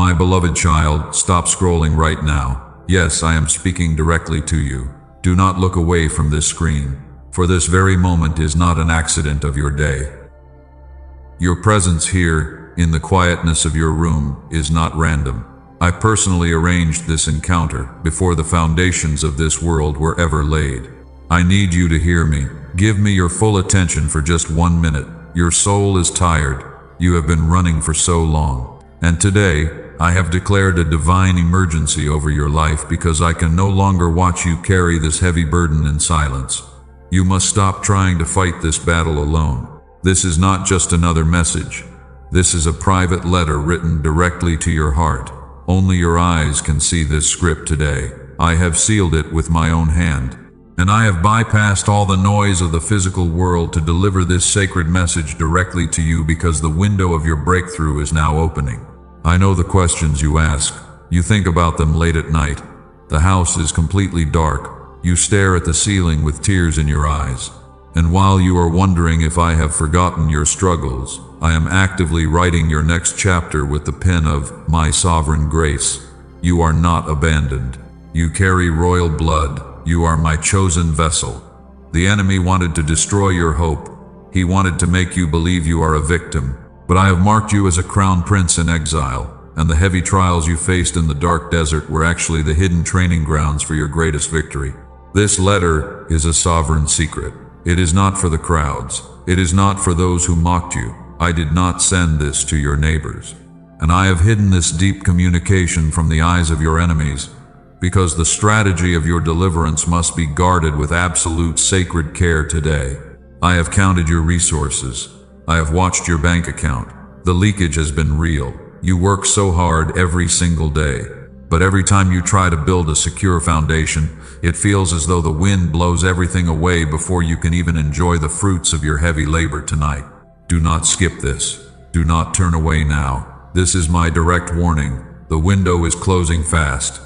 My beloved child, stop scrolling right now. Yes, I am speaking directly to you. Do not look away from this screen, for this very moment is not an accident of your day. Your presence here, in the quietness of your room, is not random. I personally arranged this encounter before the foundations of this world were ever laid. I need you to hear me. Give me your full attention for just 1 minute. Your soul is tired. You have been running for so long. And today, I have declared a divine emergency over your life because I can no longer watch you carry this heavy burden in silence. You must stop trying to fight this battle alone. This is not just another message. This is a private letter written directly to your heart. Only your eyes can see this script today. I have sealed it with my own hand. And I have bypassed all the noise of the physical world to deliver this sacred message directly to you because the window of your breakthrough is now opening. I know the questions you ask. You think about them late at night. The house is completely dark. You stare at the ceiling with tears in your eyes. And while you are wondering if I have forgotten your struggles, I am actively writing your next chapter with the pen of my sovereign grace. You are not abandoned. You carry royal blood. You are my chosen vessel. The enemy wanted to destroy your hope. He wanted to make you believe you are a victim. But I have marked you as a crown prince in exile, and the heavy trials you faced in the dark desert were actually the hidden training grounds for your greatest victory. This letter is a sovereign secret. It is not for the crowds. It is not for those who mocked you. I did not send this to your neighbors. And I have hidden this deep communication from the eyes of your enemies, because the strategy of your deliverance must be guarded with absolute sacred care today. I have counted your resources. I have watched your bank account. The leakage has been real. You work so hard every single day. But every time you try to build a secure foundation, it feels as though the wind blows everything away before you can even enjoy the fruits of your heavy labor tonight. Do not skip this. Do not turn away now. This is my direct warning. The window is closing fast.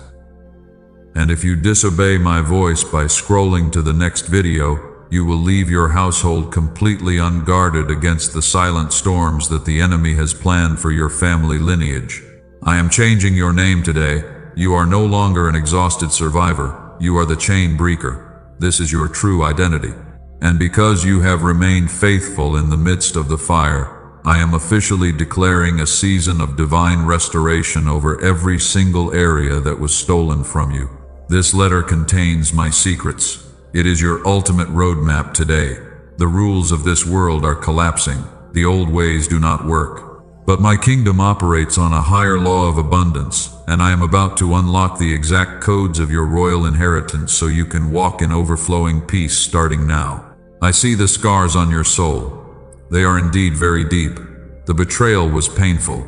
And if you disobey my voice by scrolling to the next video, you will leave your household completely unguarded against the silent storms that the enemy has planned for your family lineage. I am changing your name today. You are no longer an exhausted survivor. You are the chain breaker. This is your true identity. And because you have remained faithful in the midst of the fire, I am officially declaring a season of divine restoration over every single area that was stolen from you. This letter contains my secrets. It is your ultimate roadmap today. The rules of this world are collapsing. The old ways do not work. But my kingdom operates on a higher law of abundance, and I am about to unlock the exact codes of your royal inheritance so you can walk in overflowing peace starting now. I see the scars on your soul. They are indeed very deep. The betrayal was painful.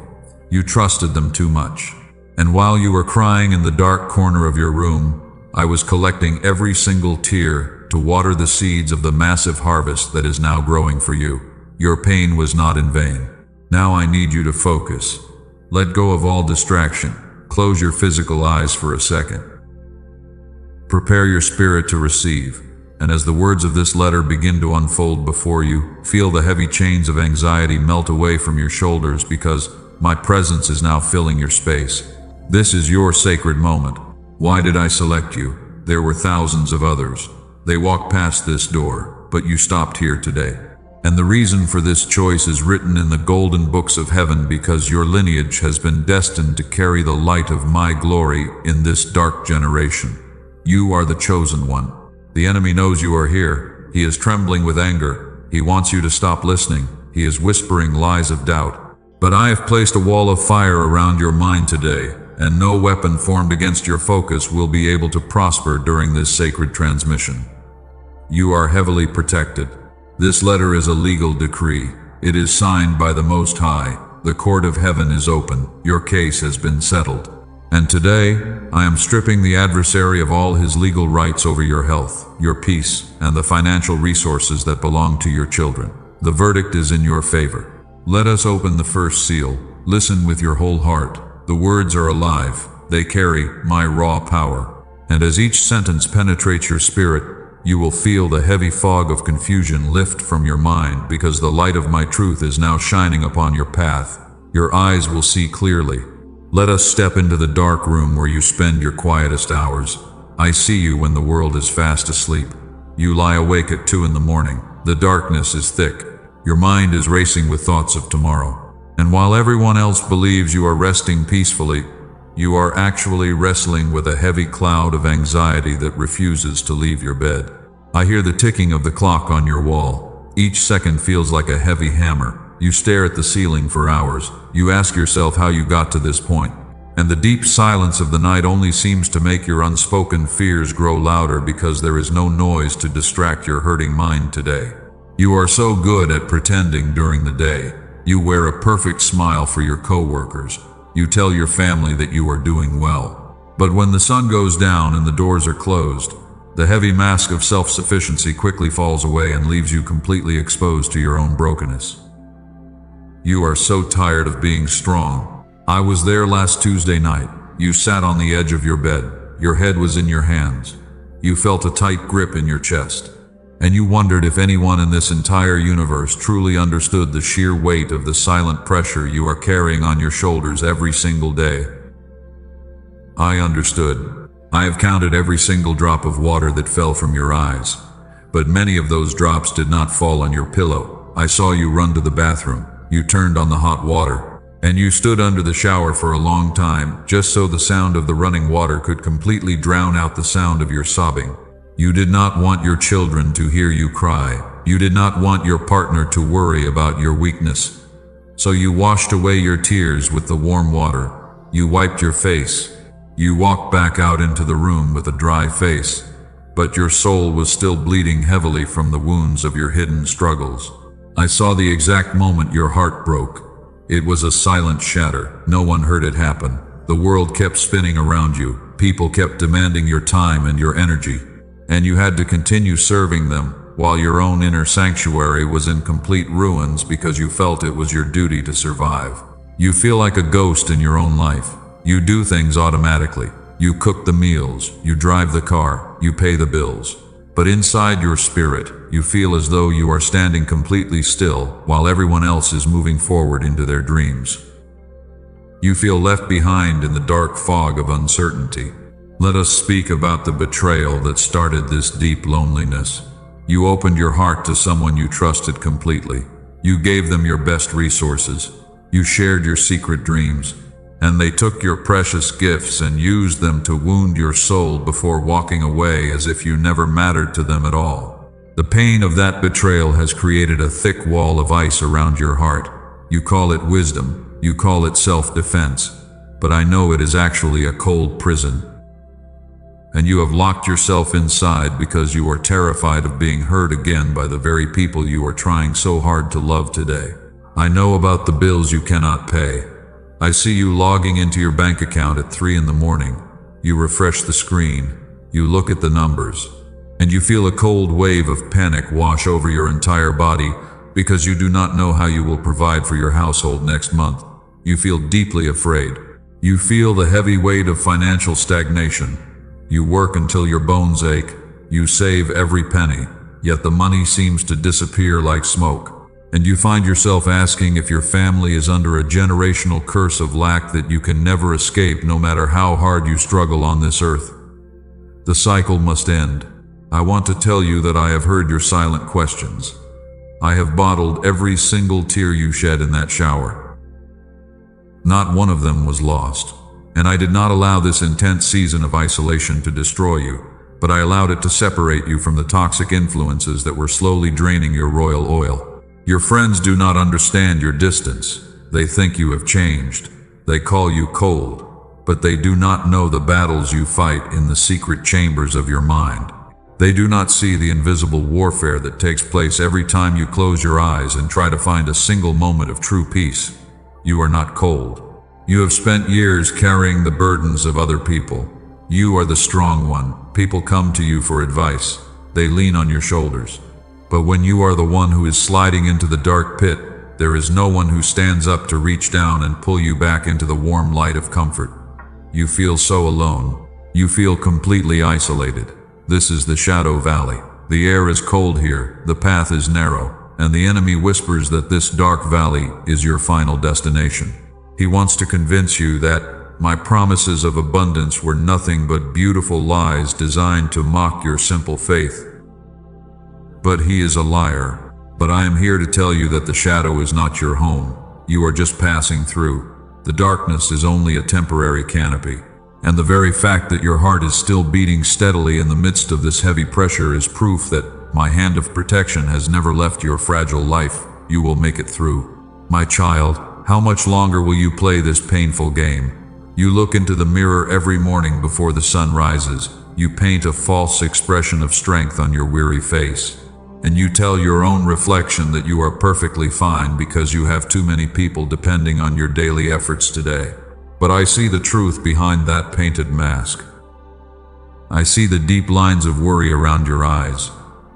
You trusted them too much. And while you were crying in the dark corner of your room, I was collecting every single tear to water the seeds of the massive harvest that is now growing for you. Your pain was not in vain. Now I need you to focus. Let go of all distraction. Close your physical eyes for a second. Prepare your spirit to receive. And as the words of this letter begin to unfold before you, feel the heavy chains of anxiety melt away from your shoulders because my presence is now filling your space. This is your sacred moment. Why did I select you? There were thousands of others. They walked past this door, but you stopped here today. And the reason for this choice is written in the golden books of heaven because your lineage has been destined to carry the light of my glory in this dark generation. You are the chosen one. The enemy knows you are here. He is trembling with anger. He wants you to stop listening. He is whispering lies of doubt. But I have placed a wall of fire around your mind today, and no weapon formed against your focus will be able to prosper during this sacred transmission. You are heavily protected. This letter is a legal decree. It is signed by the Most High. The court of heaven is open. Your case has been settled. And today, I am stripping the adversary of all his legal rights over your health, your peace, and the financial resources that belong to your children. The verdict is in your favor. Let us open the first seal. Listen with your whole heart. The words are alive. They carry my raw power. And as each sentence penetrates your spirit, you will feel the heavy fog of confusion lift from your mind because the light of my truth is now shining upon your path. Your eyes will see clearly. Let us step into the dark room where you spend your quietest hours. I see you when the world is fast asleep. You lie awake at 2 in the morning. The darkness is thick. Your mind is racing with thoughts of tomorrow. And while everyone else believes you are resting peacefully, you are actually wrestling with a heavy cloud of anxiety that refuses to leave your bed. I hear the ticking of the clock on your wall. Each second feels like a heavy hammer. You stare at the ceiling for hours. You ask yourself how you got to this point. And the deep silence of the night only seems to make your unspoken fears grow louder because there is no noise to distract your hurting mind today. You are so good at pretending during the day. You wear a perfect smile for your coworkers. You tell your family that you are doing well. But when the sun goes down and the doors are closed, the heavy mask of self-sufficiency quickly falls away and leaves you completely exposed to your own brokenness. You are so tired of being strong. I was there last Tuesday night. You sat on the edge of your bed. Your head was in your hands. You felt a tight grip in your chest. And you wondered if anyone in this entire universe truly understood the sheer weight of the silent pressure you are carrying on your shoulders every single day. I understood. I have counted every single drop of water that fell from your eyes. But many of those drops did not fall on your pillow. I saw you run to the bathroom. You turned on the hot water. And you stood under the shower for a long time, just so the sound of the running water could completely drown out the sound of your sobbing. You did not want your children to hear you cry. You did not want your partner to worry about your weakness. So you washed away your tears with the warm water. You wiped your face. You walked back out into the room with a dry face. But your soul was still bleeding heavily from the wounds of your hidden struggles. I saw the exact moment your heart broke. It was a silent shatter. No one heard it happen. The world kept spinning around you. People kept demanding your time and your energy. And you had to continue serving them, while your own inner sanctuary was in complete ruins because you felt it was your duty to survive. You feel like a ghost in your own life. You do things automatically. You cook the meals, you drive the car, you pay the bills. But inside your spirit, you feel as though you are standing completely still while everyone else is moving forward into their dreams. You feel left behind in the dark fog of uncertainty. Let us speak about the betrayal that started this deep loneliness. You opened your heart to someone you trusted completely. You gave them your best resources. You shared your secret dreams. And they took your precious gifts and used them to wound your soul before walking away as if you never mattered to them at all. The pain of that betrayal has created a thick wall of ice around your heart. You call it wisdom. You call it self-defense. But I know it is actually a cold prison. And you have locked yourself inside because you are terrified of being hurt again by the very people you are trying so hard to love today. I know about the bills you cannot pay. I see you logging into your bank account at 3 in the morning. You refresh the screen. You look at the numbers. And you feel a cold wave of panic wash over your entire body because you do not know how you will provide for your household next month. You feel deeply afraid. You feel the heavy weight of financial stagnation. You work until your bones ache. You save every penny, yet the money seems to disappear like smoke. And you find yourself asking if your family is under a generational curse of lack that you can never escape no matter how hard you struggle on this earth. The cycle must end. I want to tell you that I have heard your silent questions. I have bottled every single tear you shed in that shower. Not one of them was lost. And I did not allow this intense season of isolation to destroy you, but I allowed it to separate you from the toxic influences that were slowly draining your royal oil. Your friends do not understand your distance. They think you have changed. They call you cold, but they do not know the battles you fight in the secret chambers of your mind. They do not see the invisible warfare that takes place every time you close your eyes and try to find a single moment of true peace. You are not cold. You have spent years carrying the burdens of other people. You are the strong one. People come to you for advice. They lean on your shoulders. But when you are the one who is sliding into the dark pit, there is no one who stands up to reach down and pull you back into the warm light of comfort. You feel so alone. You feel completely isolated. This is the Shadow Valley. The air is cold here, the path is narrow, and the enemy whispers that this dark valley is your final destination. He wants to convince you that My promises of abundance were nothing but beautiful lies designed to mock your simple faith. But he is a liar. But I am here to tell you that the shadow is not your home. You are just passing through. The darkness is only a temporary canopy. And the very fact that your heart is still beating steadily in the midst of this heavy pressure is proof that my hand of protection has never left your fragile life. You will make it through. My child, how much longer will you play this painful game? You look into the mirror every morning before the sun rises. You paint a false expression of strength on your weary face. And you tell your own reflection that you are perfectly fine because you have too many people depending on your daily efforts today. But I see the truth behind that painted mask. I see the deep lines of worry around your eyes.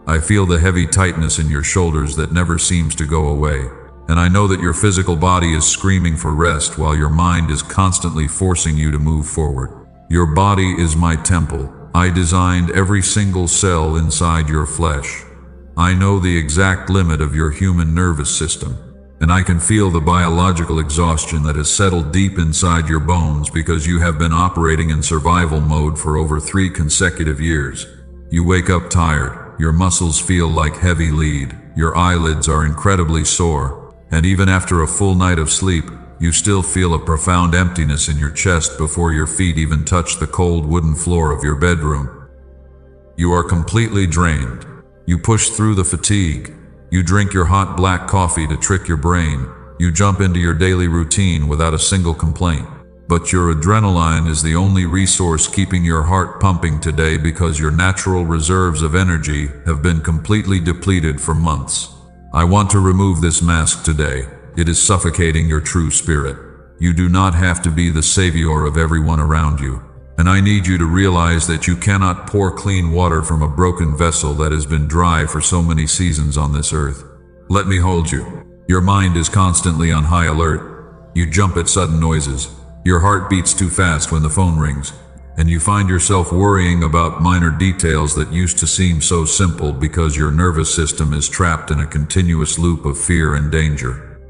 I feel the heavy tightness in your shoulders that never seems to go away. And I know that your physical body is screaming for rest while your mind is constantly forcing you to move forward. Your body is my temple. I designed every single cell inside your flesh. I know the exact limit of your human nervous system, and I can feel the biological exhaustion that has settled deep inside your bones because you have been operating in survival mode for over 3 consecutive years. You wake up tired, your muscles feel like heavy lead, your eyelids are incredibly sore, and even after a full night of sleep, you still feel a profound emptiness in your chest before your feet even touch the cold wooden floor of your bedroom. You are completely drained. You push through the fatigue. You drink your hot black coffee to trick your brain. You jump into your daily routine without a single complaint. But your adrenaline is the only resource keeping your heart pumping today because your natural reserves of energy have been completely depleted for months. I want to remove this mask today. It is suffocating your true spirit. You do not have to be the savior of everyone around you. And I need you to realize that you cannot pour clean water from a broken vessel that has been dry for so many seasons on this earth. Let me hold you. Your mind is constantly on high alert. You jump at sudden noises. Your heart beats too fast when the phone rings. And you find yourself worrying about minor details that used to seem so simple because your nervous system is trapped in a continuous loop of fear and danger.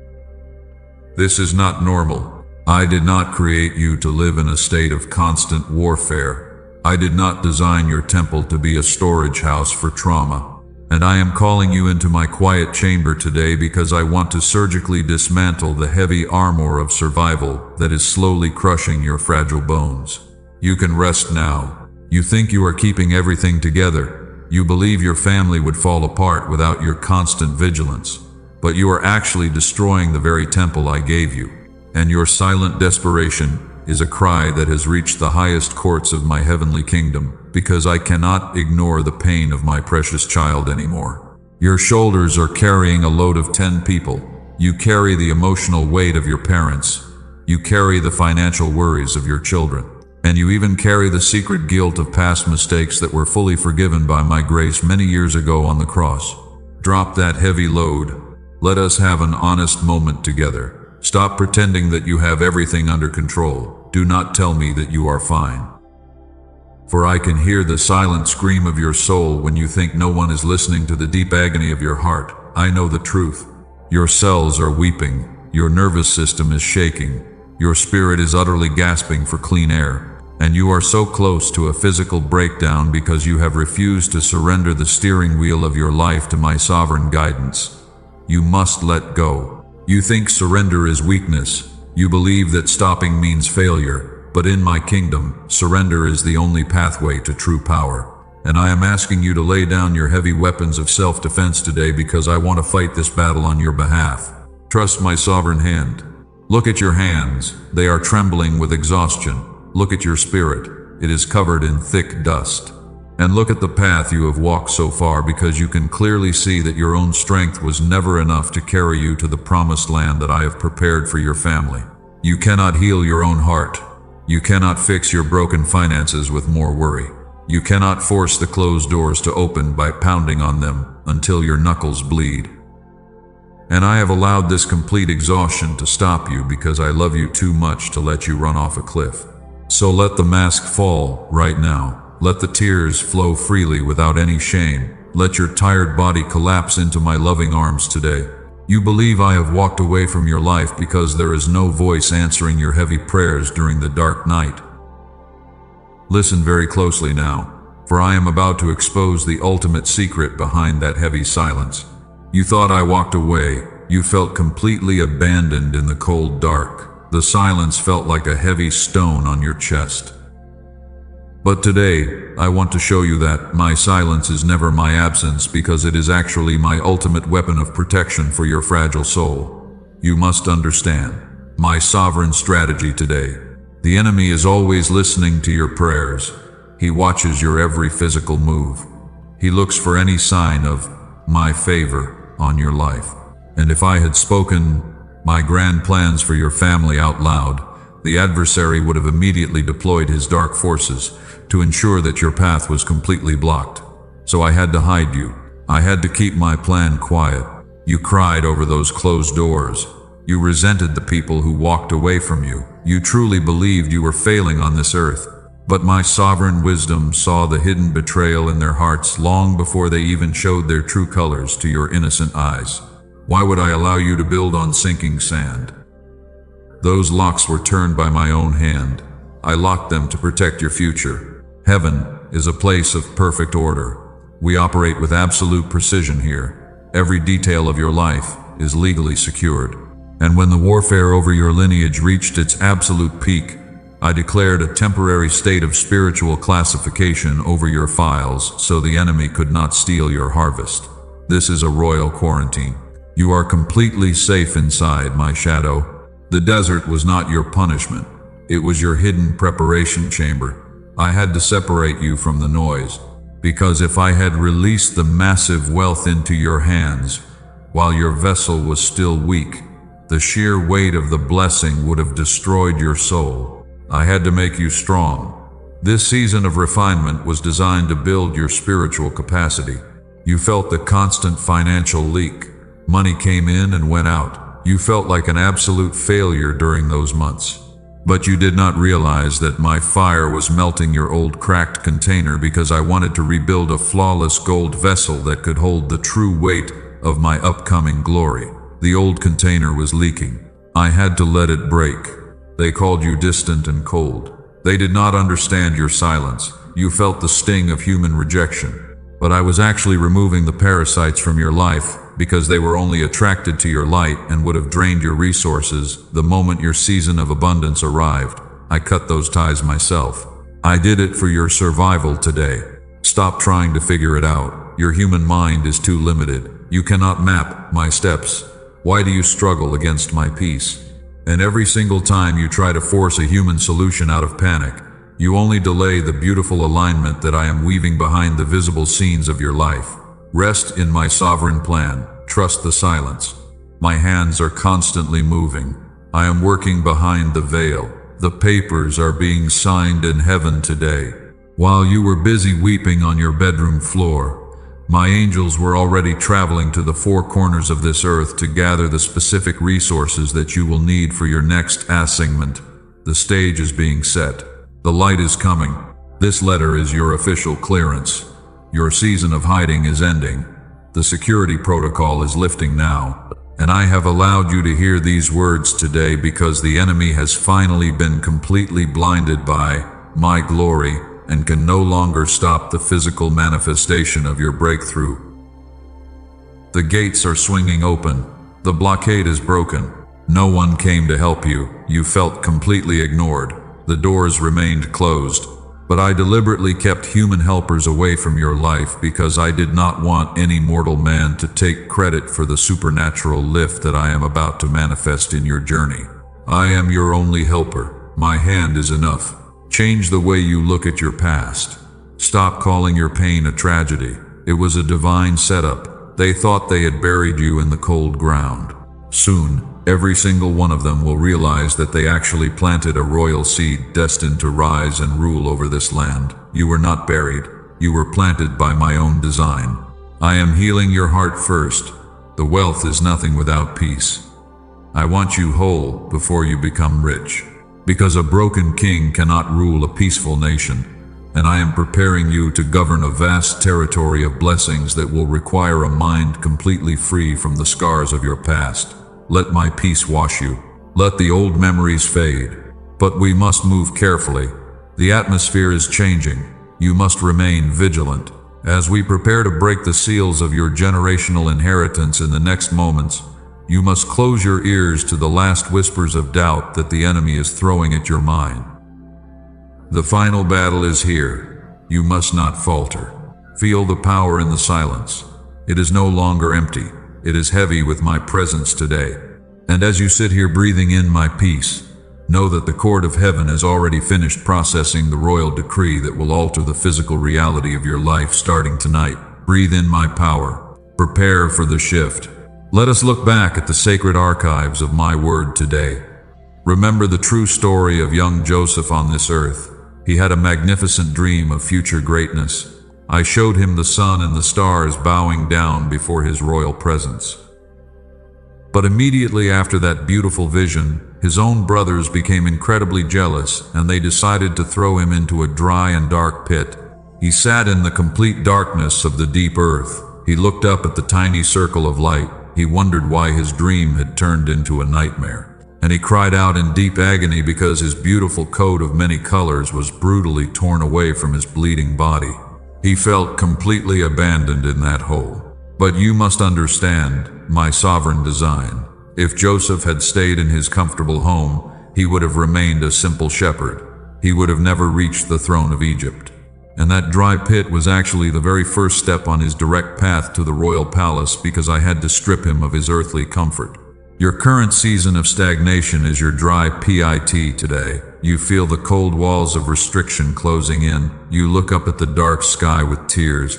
This is not normal. I did not create you to live in a state of constant warfare. I did not design your temple to be a storage house for trauma. And I am calling you into my quiet chamber today because I want to surgically dismantle the heavy armor of survival that is slowly crushing your fragile bones. You can rest now. You think you are keeping everything together. You believe your family would fall apart without your constant vigilance. But you are actually destroying the very temple I gave you. And your silent desperation is a cry that has reached the highest courts of my heavenly kingdom, because I cannot ignore the pain of my precious child anymore. Your shoulders are carrying a load of 10 people. You carry the emotional weight of your parents. You carry the financial worries of your children. And you even carry the secret guilt of past mistakes that were fully forgiven by my grace many years ago on the cross. Drop that heavy load. Let us have an honest moment together. Stop pretending that you have everything under control. Do not tell me that you are fine. For I can hear the silent scream of your soul when you think no one is listening to the deep agony of your heart. I know the truth. Your cells are weeping. Your nervous system is shaking. Your spirit is utterly gasping for clean air. And you are so close to a physical breakdown because you have refused to surrender the steering wheel of your life to my sovereign guidance. You must let go. You think surrender is weakness. You believe that stopping means failure. But in my kingdom, surrender is the only pathway to true power. And I am asking you to lay down your heavy weapons of self-defense today because I want to fight this battle on your behalf. Trust my sovereign hand. Look at your hands. They are trembling with exhaustion. Look at your spirit. It is covered in thick dust. And look at the path you have walked so far because you can clearly see that your own strength was never enough to carry you to the promised land that I have prepared for your family. You cannot heal your own heart. You cannot fix your broken finances with more worry. You cannot force the closed doors to open by pounding on them until your knuckles bleed. And I have allowed this complete exhaustion to stop you because I love you too much to let you run off a cliff. So let the mask fall right now. Let the tears flow freely without any shame. Let your tired body collapse into my loving arms today. You believe I have walked away from your life because there is no voice answering your heavy prayers during the dark night. Listen very closely now, for I am about to expose the ultimate secret behind that heavy silence. You thought I walked away. You felt completely abandoned in the cold dark. The silence felt like a heavy stone on your chest. But today, I want to show you that my silence is never my absence, because it is actually my ultimate weapon of protection for your fragile soul. You must understand my sovereign strategy today. The enemy is always listening to your prayers. He watches your every physical move. He looks for any sign of my favor on your life. And if I had spoken my grand plans for your family out loud, the adversary would have immediately deployed his dark forces to ensure that your path was completely blocked. So I had to hide you. I had to keep my plan quiet. You cried over those closed doors. You resented the people who walked away from you. You truly believed you were failing on this earth. But my sovereign wisdom saw the hidden betrayal in their hearts long before they even showed their true colors to your innocent eyes. Why would I allow you to build on sinking sand? Those locks were turned by my own hand. I locked them to protect your future. Heaven is a place of perfect order. We operate with absolute precision here. Every detail of your life is legally secured. And when the warfare over your lineage reached its absolute peak, I declared a temporary state of spiritual classification over your files so the enemy could not steal your harvest. This is a royal quarantine. You are completely safe inside my shadow. The desert was not your punishment. It was your hidden preparation chamber. I had to separate you from the noise, because if I had released the massive wealth into your hands while your vessel was still weak, the sheer weight of the blessing would have destroyed your soul. I had to make you strong. This season of refinement was designed to build your spiritual capacity. You felt the constant financial leak. Money came in and went out. You felt like an absolute failure during those months. But you did not realize that my fire was melting your old cracked container, because I wanted to rebuild a flawless gold vessel that could hold the true weight of my upcoming glory. The old container was leaking. I had to let it break. They called you distant and cold. They did not understand your silence. You felt the sting of human rejection. But I was actually removing the parasites from your life, because they were only attracted to your light and would have drained your resources the moment your season of abundance arrived. I cut those ties myself. I did it for your survival today. Stop trying to figure it out. Your human mind is too limited. You cannot map my steps. Why do you struggle against my peace? And every single time you try to force a human solution out of panic, you only delay the beautiful alignment that I am weaving behind the visible scenes of your life. Rest in my sovereign plan. Trust the silence. My hands are constantly moving. I am working behind the veil. The papers are being signed in heaven today. While you were busy weeping on your bedroom floor, my angels were already traveling to the four corners of this earth to gather the specific resources that you will need for your next assignment. The stage is being set. The light is coming. This letter is your official clearance. Your season of hiding is ending. The security protocol is lifting now. And I have allowed you to hear these words today because the enemy has finally been completely blinded by my glory and can no longer stop the physical manifestation of your breakthrough. The gates are swinging open. The blockade is broken. No one came to help you. You felt completely ignored. The doors remained closed. But I deliberately kept human helpers away from your life because I did not want any mortal man to take credit for the supernatural lift that I am about to manifest in your journey. I am your only helper. My hand is enough. Change the way you look at your past. Stop calling your pain a tragedy. It was a divine setup. They thought they had buried you in the cold ground. Soon, every single one of them will realize that they actually planted a royal seed destined to rise and rule over this land. You were not buried. You were planted by my own design. I am healing your heart first. The wealth is nothing without peace. I want you whole before you become rich. Because a broken king cannot rule a peaceful nation. and I am preparing you to govern a vast territory of blessings that will require a mind completely free from the scars of your past. Let my peace wash you. Let the old memories fade. But we must move carefully. The atmosphere is changing. You must remain vigilant. As we prepare to break the seals of your generational inheritance in the next moments, you must close your ears to the last whispers of doubt that the enemy is throwing at your mind. The final battle is here. You must not falter. Feel the power in the silence. It is no longer empty. It is heavy with my presence today. And as you sit here breathing in my peace, know that the court of heaven has already finished processing the royal decree that will alter the physical reality of your life starting tonight. Breathe in my power. Prepare for the shift. Let us look back at the sacred archives of my word today. Remember the true story of young Joseph on this earth. He had a magnificent dream of future greatness. I showed him the sun and the stars bowing down before his royal presence. But immediately after that beautiful vision, his own brothers became incredibly jealous, and they decided to throw him into a dry and dark pit. He sat in the complete darkness of the deep earth. He looked up at the tiny circle of light. He wondered why his dream had turned into a nightmare. And he cried out in deep agony because his beautiful coat of many colors was brutally torn away from his bleeding body. He felt completely abandoned in that hole. But you must understand my sovereign design. If Joseph had stayed in his comfortable home, he would have remained a simple shepherd. He would have never reached the throne of Egypt. And that dry pit was actually the very first step on his direct path to the royal palace, because I had to strip him of his earthly comfort. Your current season of stagnation is your dry pit today. You feel the cold walls of restriction closing in. You look up at the dark sky with tears,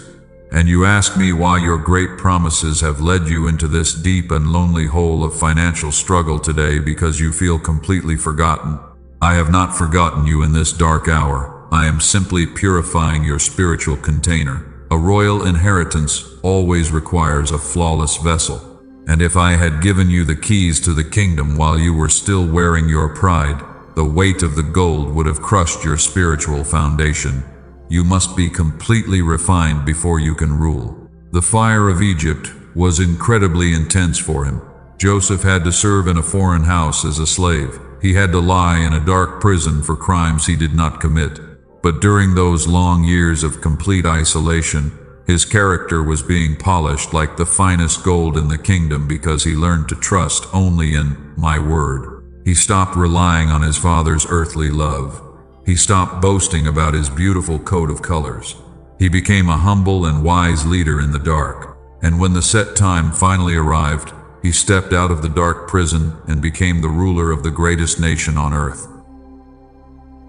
and you ask me why your great promises have led you into this deep and lonely hole of financial struggle today, because you feel completely forgotten. I have not forgotten you in this dark hour. I am simply purifying your spiritual container. A royal inheritance always requires a flawless vessel. And if I had given you the keys to the kingdom while you were still wearing your pride, the weight of the gold would have crushed your spiritual foundation. You must be completely refined before you can rule. The fire of Egypt was incredibly intense for him. Joseph had to serve in a foreign house as a slave. He had to lie in a dark prison for crimes he did not commit. But during those long years of complete isolation, his character was being polished like the finest gold in the kingdom, because he learned to trust only in my word. He stopped relying on his father's earthly love. He stopped boasting about his beautiful coat of colors. He became a humble and wise leader in the dark. And when the set time finally arrived, he stepped out of the dark prison and became the ruler of the greatest nation on earth.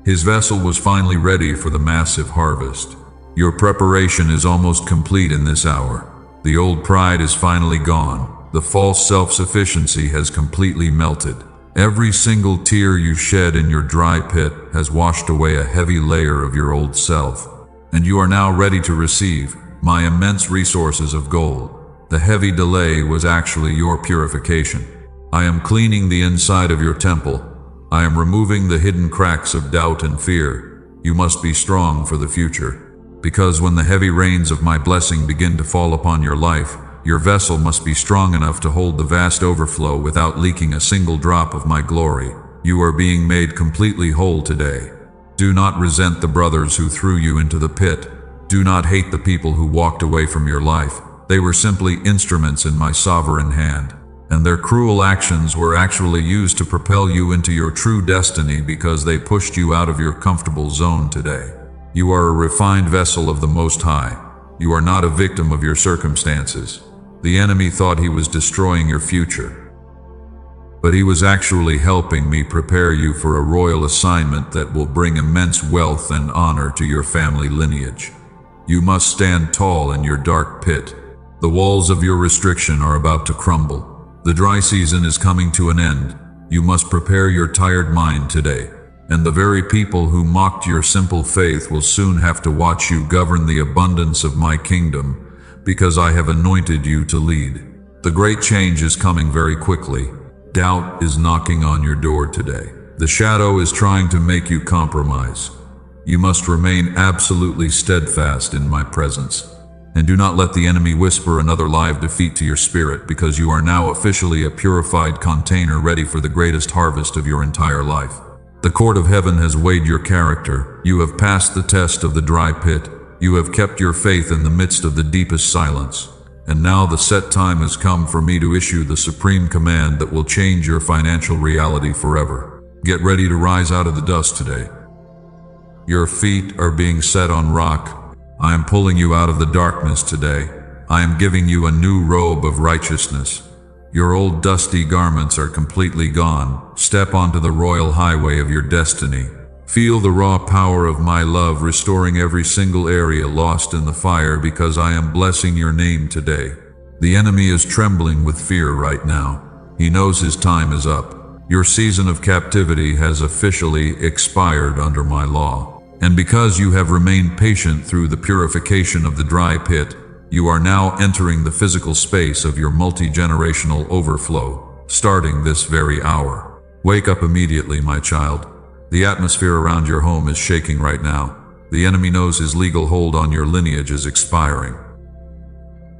His vessel was finally ready for the massive harvest. Your preparation is almost complete in this hour. The old pride is finally gone. The false self-sufficiency has completely melted. Every single tear you shed in your dry pit has washed away a heavy layer of your old self. And you are now ready to receive my immense resources of gold. The heavy delay was actually your purification. I am cleaning the inside of your temple. I am removing the hidden cracks of doubt and fear. You must be strong for the future. Because when the heavy rains of my blessing begin to fall upon your life, your vessel must be strong enough to hold the vast overflow without leaking a single drop of my glory. You are being made completely whole today. Do not resent the brothers who threw you into the pit. Do not hate the people who walked away from your life. They were simply instruments in my sovereign hand. And their cruel actions were actually used to propel you into your true destiny, because they pushed you out of your comfortable zone today. You are a refined vessel of the Most High. You are not a victim of your circumstances. The enemy thought he was destroying your future, but he was actually helping me prepare you for a royal assignment that will bring immense wealth and honor to your family lineage. You must stand tall in your dark pit. The walls of your restriction are about to crumble. The dry season is coming to an end. You must prepare your tired mind today. And the very people who mocked your simple faith will soon have to watch you govern the abundance of my kingdom, because I have anointed you to lead. The great change is coming very quickly. Doubt is knocking on your door today. The shadow is trying to make you compromise. You must remain absolutely steadfast in my presence. And do not let the enemy whisper another live defeat to your spirit, because you are now officially a purified container ready for the greatest harvest of your entire life. The court of heaven has weighed your character. You have passed the test of the dry pit. You have kept your faith in the midst of the deepest silence. And now the set time has come for me to issue the supreme command that will change your financial reality forever. Get ready to rise out of the dust today. Your feet are being set on rock. I am pulling you out of the darkness today. I am giving you a new robe of righteousness. Your old dusty garments are completely gone. Step onto the royal highway of your destiny. Feel the raw power of my love restoring every single area lost in the fire, because I am blessing your name today. The enemy is trembling with fear right now. He knows his time is up. Your season of captivity has officially expired under my law. And because you have remained patient through the purification of the dry pit, you are now entering the physical space of your multi-generational overflow, starting this very hour. Wake up immediately, my child. The atmosphere around your home is shaking right now. The enemy knows his legal hold on your lineage is expiring.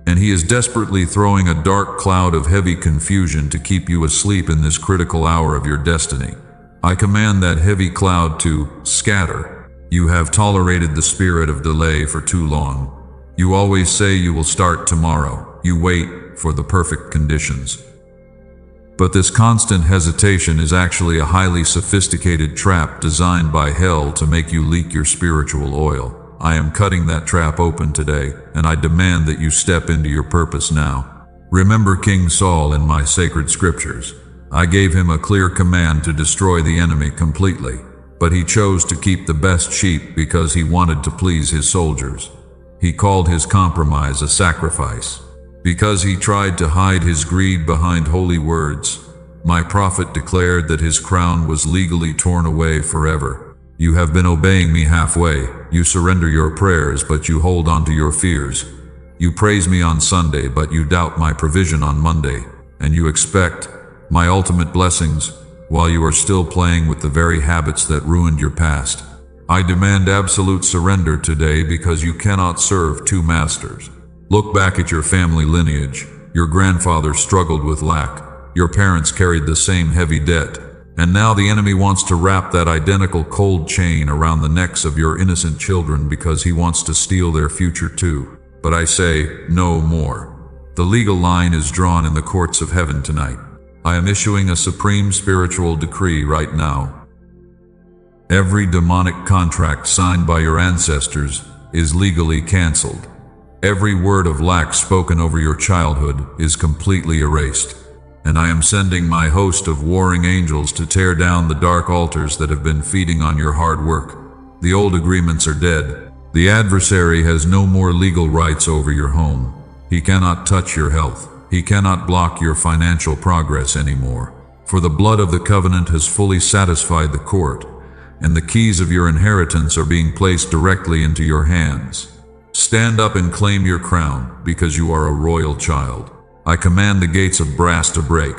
And he is desperately throwing a dark cloud of heavy confusion to keep you asleep in this critical hour of your destiny. I command that heavy cloud to scatter. You have tolerated the spirit of delay for too long. You always say you will start tomorrow. You wait for the perfect conditions. But this constant hesitation is actually a highly sophisticated trap designed by hell to make you leak your spiritual oil. I am cutting that trap open today, and I demand that you step into your purpose now. Remember King Saul in my sacred scriptures. I gave him a clear command to destroy the enemy completely. But he chose to keep the best sheep because he wanted to please his soldiers. He called his compromise a sacrifice. Because he tried to hide his greed behind holy words, my prophet declared that his crown was legally torn away forever. You have been obeying me halfway. You surrender your prayers, but you hold on to your fears. You praise me on Sunday, but you doubt my provision on Monday. And you expect my ultimate blessings while you are still playing with the very habits that ruined your past. I demand absolute surrender today, because you cannot serve two masters. Look back at your family lineage. Your grandfather struggled with lack. Your parents carried the same heavy debt. And now the enemy wants to wrap that identical cold chain around the necks of your innocent children, because he wants to steal their future too. But I say, no more. The legal line is drawn in the courts of heaven tonight. I am issuing a supreme spiritual decree right now. Every demonic contract signed by your ancestors is legally canceled. Every word of lack spoken over your childhood is completely erased. And I am sending my host of warring angels to tear down the dark altars that have been feeding on your hard work. The old agreements are dead. The adversary has no more legal rights over your home. He cannot touch your health. He cannot block your financial progress anymore. For the blood of the covenant has fully satisfied the court, and the keys of your inheritance are being placed directly into your hands. Stand up and claim your crown, because you are a royal child. I command the gates of brass to break.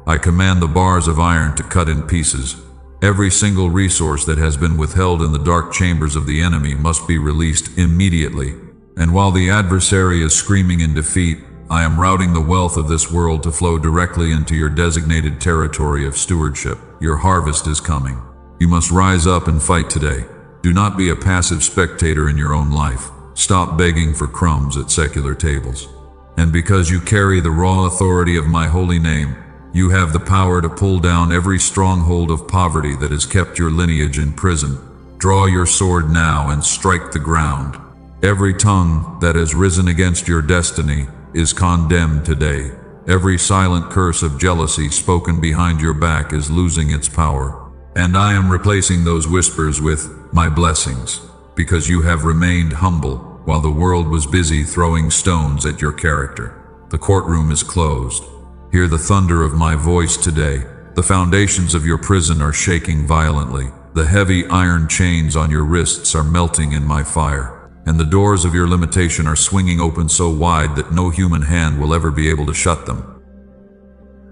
I command the bars of iron to cut in pieces. Every single resource that has been withheld in the dark chambers of the enemy must be released immediately. And while the adversary is screaming in defeat, I am routing the wealth of this world to flow directly into your designated territory of stewardship. Your harvest is coming. You must rise up and fight today. Do not be a passive spectator in your own life. Stop begging for crumbs at secular tables. And because you carry the raw authority of my holy name, you have the power to pull down every stronghold of poverty that has kept your lineage in prison. Draw your sword now and strike the ground. Every tongue that has risen against your destiny is condemned today. Every silent curse of jealousy spoken behind your back is losing its power. And I am replacing those whispers with my blessings, because you have remained humble while the world was busy throwing stones at your character. The courtroom is closed. Hear the thunder of my voice today. The foundations of your prison are shaking violently. The heavy iron chains on your wrists are melting in my fire. And the doors of your limitation are swinging open so wide that no human hand will ever be able to shut them.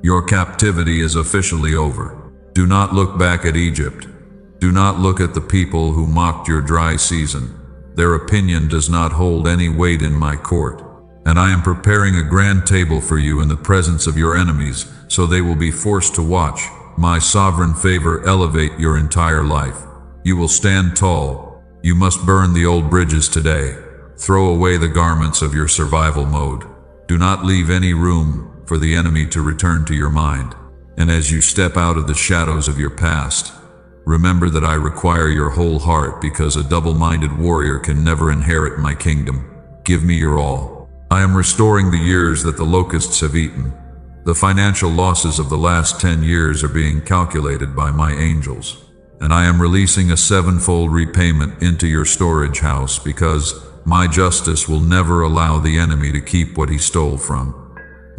Your captivity is officially over. Do not look back at Egypt. Do not look at the people who mocked your dry season. Their opinion does not hold any weight in my court. And I am preparing a grand table for you in the presence of your enemies, so they will be forced to watch my sovereign favor elevate your entire life. You will stand tall. You must burn the old bridges today. Throw away the garments of your survival mode. Do not leave any room for the enemy to return to your mind. And as you step out of the shadows of your past, remember that I require your whole heart, because a double-minded warrior can never inherit my kingdom. Give me your all. I am restoring the years that the locusts have eaten. The financial losses of the last 10 years are being calculated by my angels. And I am releasing a 7-fold repayment into your storage house, because my justice will never allow the enemy to keep what he stole from.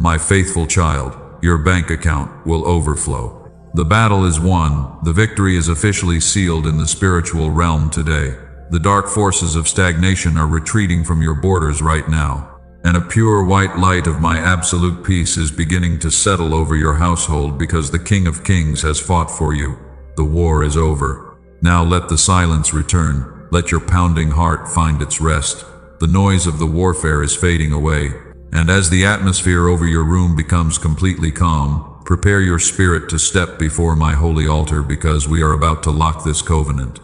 My faithful child, your bank account will overflow. The battle is won. The victory is officially sealed in the spiritual realm today. The dark forces of stagnation are retreating from your borders right now. And a pure white light of my absolute peace is beginning to settle over your household, because the King of Kings has fought for you. The war is over. Now let the silence return. Let your pounding heart find its rest. The noise of the warfare is fading away. And as the atmosphere over your room becomes completely calm, prepare your spirit to step before my holy altar, because we are about to lock this covenant.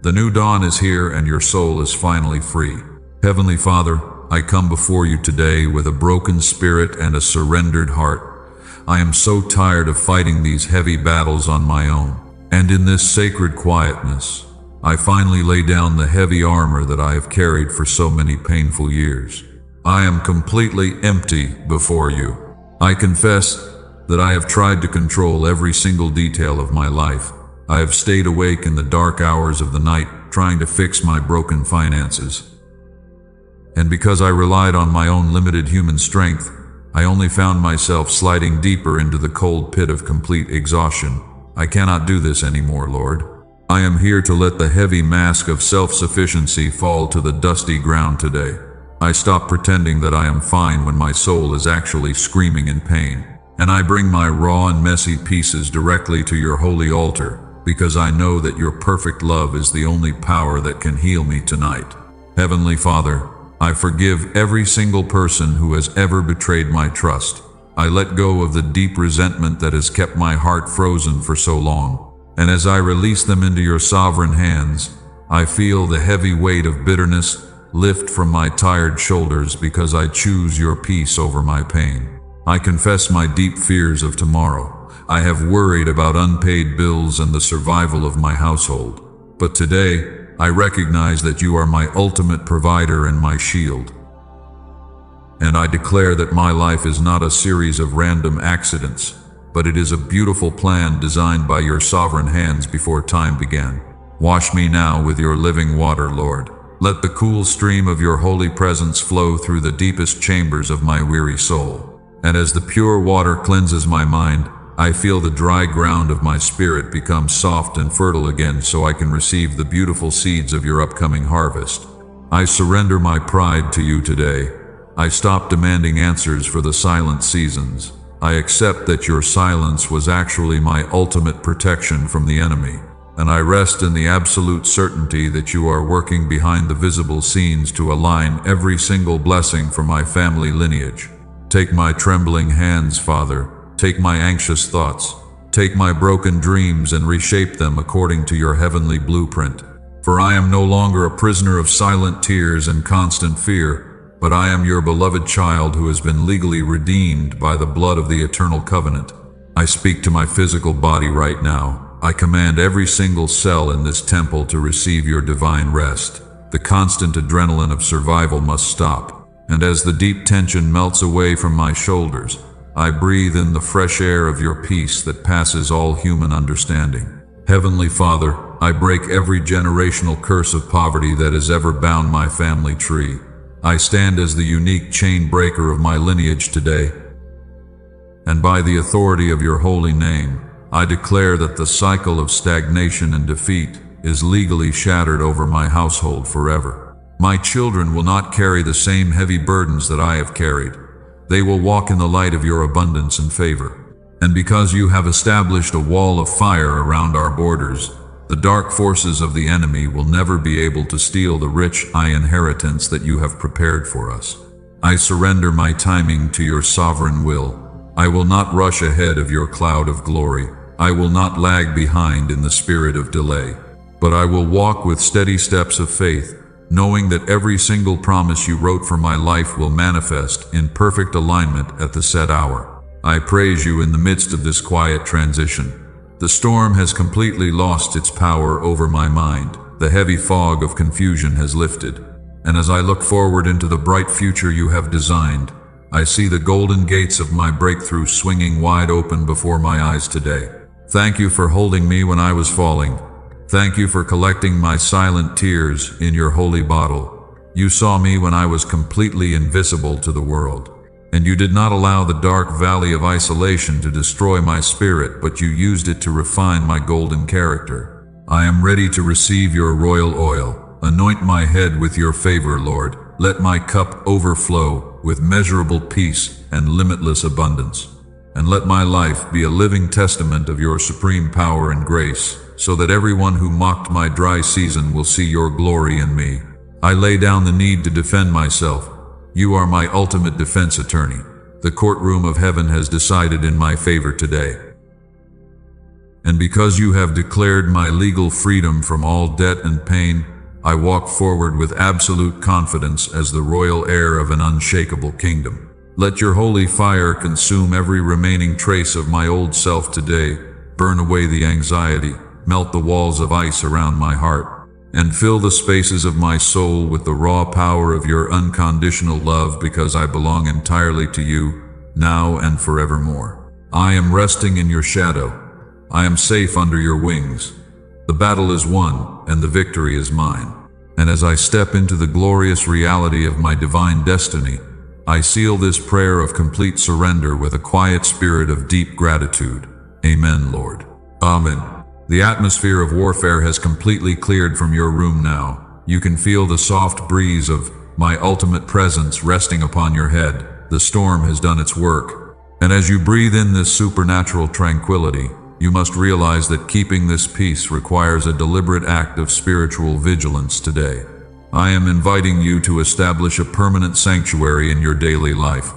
The new dawn is here, and your soul is finally free. Heavenly Father, I come before you today with a broken spirit and a surrendered heart. I am so tired of fighting these heavy battles on my own. And in this sacred quietness, I finally lay down the heavy armor that I have carried for so many painful years. I am completely empty before you. I confess that I have tried to control every single detail of my life. I have stayed awake in the dark hours of the night, trying to fix my broken finances. And because I relied on my own limited human strength, I only found myself sliding deeper into the cold pit of complete exhaustion. I cannot do this anymore, Lord. I am here to let the heavy mask of self-sufficiency fall to the dusty ground today. I stop pretending that I am fine when my soul is actually screaming in pain. And I bring my raw and messy pieces directly to your holy altar, because I know that your perfect love is the only power that can heal me tonight. Heavenly Father, I forgive every single person who has ever betrayed my trust. I let go of the deep resentment that has kept my heart frozen for so long. And as I release them into your sovereign hands, I feel the heavy weight of bitterness lift from my tired shoulders, because I choose your peace over my pain. I confess my deep fears of tomorrow. I have worried about unpaid bills and the survival of my household. But today, I recognize that you are my ultimate provider and my shield. And I declare that my life is not a series of random accidents, but it is a beautiful plan designed by your sovereign hands before time began. Wash me now with your living water, Lord. Let the cool stream of your holy presence flow through the deepest chambers of my weary soul. And as the pure water cleanses my mind, I feel the dry ground of my spirit become soft and fertile again, so I can receive the beautiful seeds of your upcoming harvest. I surrender my pride to you today. I stop demanding answers for the silent seasons. I accept that your silence was actually my ultimate protection from the enemy. And I rest in the absolute certainty that you are working behind the visible scenes to align every single blessing for my family lineage. Take my trembling hands, Father. Take my anxious thoughts. Take my broken dreams and reshape them according to your heavenly blueprint. For I am no longer a prisoner of silent tears and constant fear, but I am your beloved child who has been legally redeemed by the blood of the eternal covenant. I speak to my physical body right now. I command every single cell in this temple to receive your divine rest. The constant adrenaline of survival must stop. And as the deep tension melts away from my shoulders, I breathe in the fresh air of your peace that passes all human understanding. Heavenly Father, I break every generational curse of poverty that has ever bound my family tree. I stand as the unique chain breaker of my lineage today. And by the authority of your holy name, I declare that the cycle of stagnation and defeat is legally shattered over my household forever. My children will not carry the same heavy burdens that I have carried. They will walk in the light of your abundance and favor. And because you have established a wall of fire around our borders, the dark forces of the enemy will never be able to steal the rich inheritance that you have prepared for us. I surrender my timing to your sovereign will. I will not rush ahead of your cloud of glory. I will not lag behind in the spirit of delay, but I will walk with steady steps of faith, knowing that every single promise you wrote for my life will manifest in perfect alignment at the set hour. I praise you in the midst of this quiet transition. The storm has completely lost its power over my mind. The heavy fog of confusion has lifted. And as I look forward into the bright future you have designed, I see the golden gates of my breakthrough swinging wide open before my eyes today. Thank you for holding me when I was falling. Thank you for collecting my silent tears in your holy bottle. You saw me when I was completely invisible to the world. And you did not allow the dark valley of isolation to destroy my spirit, but you used it to refine my golden character. I am ready to receive your royal oil. Anoint my head with your favor, Lord. Let my cup overflow with measurable peace and limitless abundance. And let my life be a living testament of your supreme power and grace, so that everyone who mocked my dry season will see your glory in me. I lay down the need to defend myself. You are my ultimate defense attorney. The courtroom of heaven has decided in my favor today. And because you have declared my legal freedom from all debt and pain, I walk forward with absolute confidence as the royal heir of an unshakable kingdom. Let your holy fire consume every remaining trace of my old self today. Burn away the anxiety, melt the walls of ice around my heart, and fill the spaces of my soul with the raw power of your unconditional love, because I belong entirely to you, now and forevermore. I am resting in your shadow. I am safe under your wings. The battle is won, and the victory is mine. And as I step into the glorious reality of my divine destiny, I seal this prayer of complete surrender with a quiet spirit of deep gratitude. Amen, Lord. Amen. The atmosphere of warfare has completely cleared from your room now. You can feel the soft breeze of my ultimate presence resting upon your head. The storm has done its work. And as you breathe in this supernatural tranquility, you must realize that keeping this peace requires a deliberate act of spiritual vigilance today. I am inviting you to establish a permanent sanctuary in your daily life.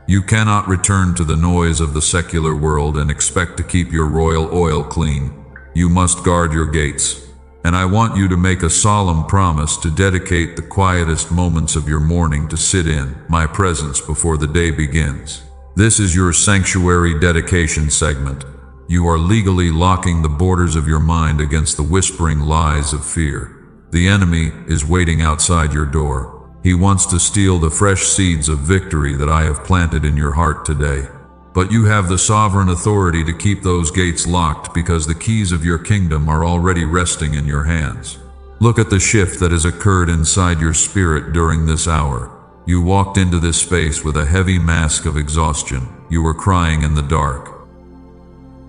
You cannot return to the noise of the secular world and expect to keep your royal oil clean. You must guard your gates. And I want you to make a solemn promise to dedicate the quietest moments of your morning to sit in my presence before the day begins. This is your sanctuary dedication segment. You are legally locking the borders of your mind against the whispering lies of fear. The enemy is waiting outside your door. He wants to steal the fresh seeds of victory that I have planted in your heart today. But you have the sovereign authority to keep those gates locked, because the keys of your kingdom are already resting in your hands. Look at the shift that has occurred inside your spirit during this hour. You walked into this space with a heavy mask of exhaustion. You were crying in the dark.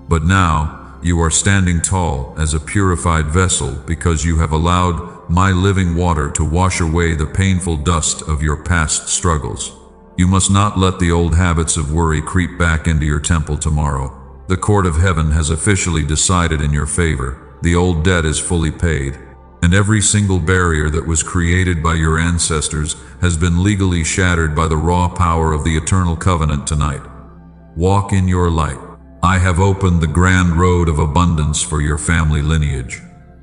But now, you are standing tall as a purified vessel, because you have allowed my living water to wash away the painful dust of your past struggles. You must not let the old habits of worry creep back into your temple tomorrow. The court of heaven has officially decided in your favor. The old debt is fully paid, and every single barrier that was created by your ancestors has been legally shattered by the raw power of the eternal covenant tonight. Walk in your light. I have opened the grand road of abundance for your family lineage.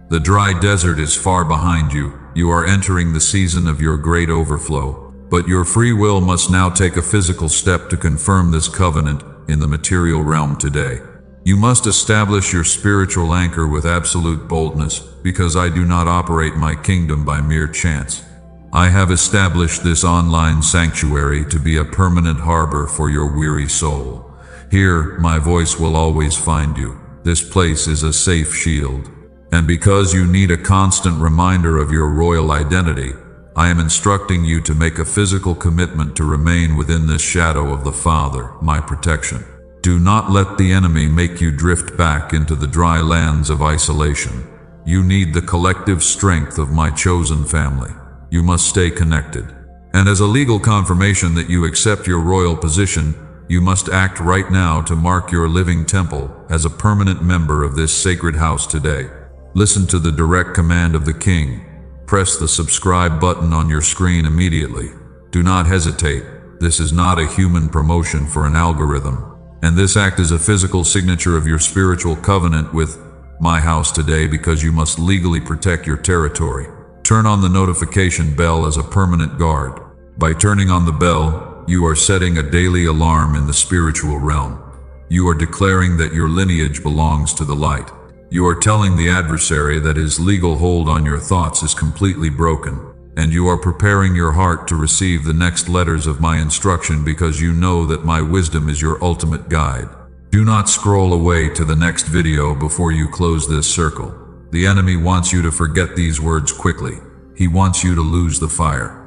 The dry desert is far behind you. You are entering the season of your great overflow. But your free will must now take a physical step to confirm this covenant in the material realm today. You must establish your spiritual anchor with absolute boldness, because I do not operate my kingdom by mere chance. I have established this online sanctuary to be a permanent harbor for your weary soul. Here, my voice will always find you. This place is a safe shield. And because you need a constant reminder of your royal identity, I am instructing you to make a physical commitment to remain within this shadow of the Father, my protection. Do not let the enemy make you drift back into the dry lands of isolation. You need the collective strength of my chosen family. You must stay connected. And as a legal confirmation that you accept your royal position, You must act right now to mark your living temple as a permanent member of this sacred house today. Listen to the direct command of the King. Press the subscribe button on your screen immediately. Do not hesitate. This is not a human promotion for an algorithm. And this act is a physical signature of your spiritual covenant with my house today, because you must legally protect your territory. Turn on the notification bell as a permanent guard. By turning on the bell, you are setting a daily alarm in the spiritual realm. You are declaring that your lineage belongs to the light. You are telling the adversary that his legal hold on your thoughts is completely broken, and you are preparing your heart to receive the next letters of my instruction, because you know that my wisdom is your ultimate guide. Do not scroll away to the next video before you close this circle. The enemy wants you to forget these words quickly. He wants you to lose the fire.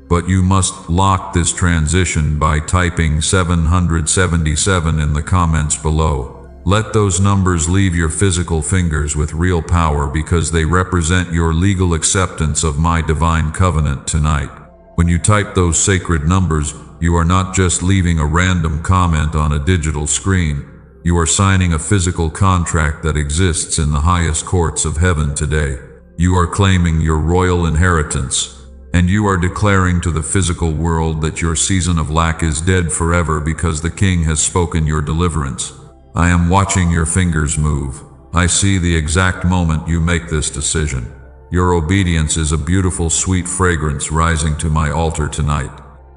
But you must lock this transition by typing 777 in the comments below. Let those numbers leave your physical fingers with real power, because they represent your legal acceptance of my divine covenant tonight. When you type those sacred numbers, you are not just leaving a random comment on a digital screen. You are signing a physical contract that exists in the highest courts of heaven today. You are claiming your royal inheritance, and you are declaring to the physical world that your season of lack is dead forever, because the King has spoken your deliverance. I am watching your fingers move. I see the exact moment you make this decision. Your obedience is a beautiful, sweet fragrance rising to my altar tonight.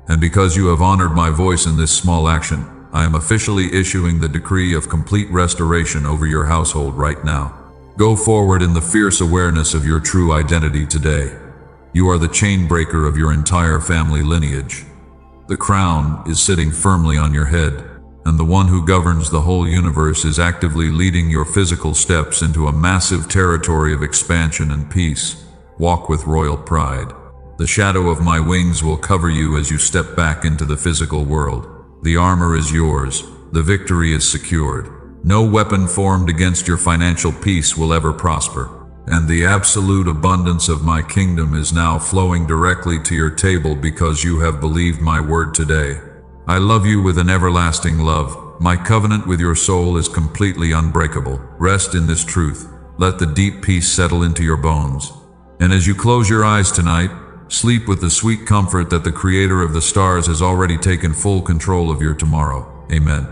And because you have honored my voice in this small action, I am officially issuing the decree of complete restoration over your household right now. Go forward in the fierce awareness of your true identity today. You are the chain breaker of your entire family lineage. The crown is sitting firmly on your head, and the one who governs the whole universe is actively leading your physical steps into a massive territory of expansion and peace. Walk with royal pride. The shadow of my wings will cover you as you step back into the physical world. The armor is yours. The victory is secured. No weapon formed against your financial peace will ever prosper. And the absolute abundance of my kingdom is now flowing directly to your table, because you have believed my word today. I love you with an everlasting love. My covenant with your soul is completely unbreakable. Rest in this truth. Let the deep peace settle into your bones. And as you close your eyes tonight, sleep with the sweet comfort that the Creator of the stars has already taken full control of your tomorrow. Amen.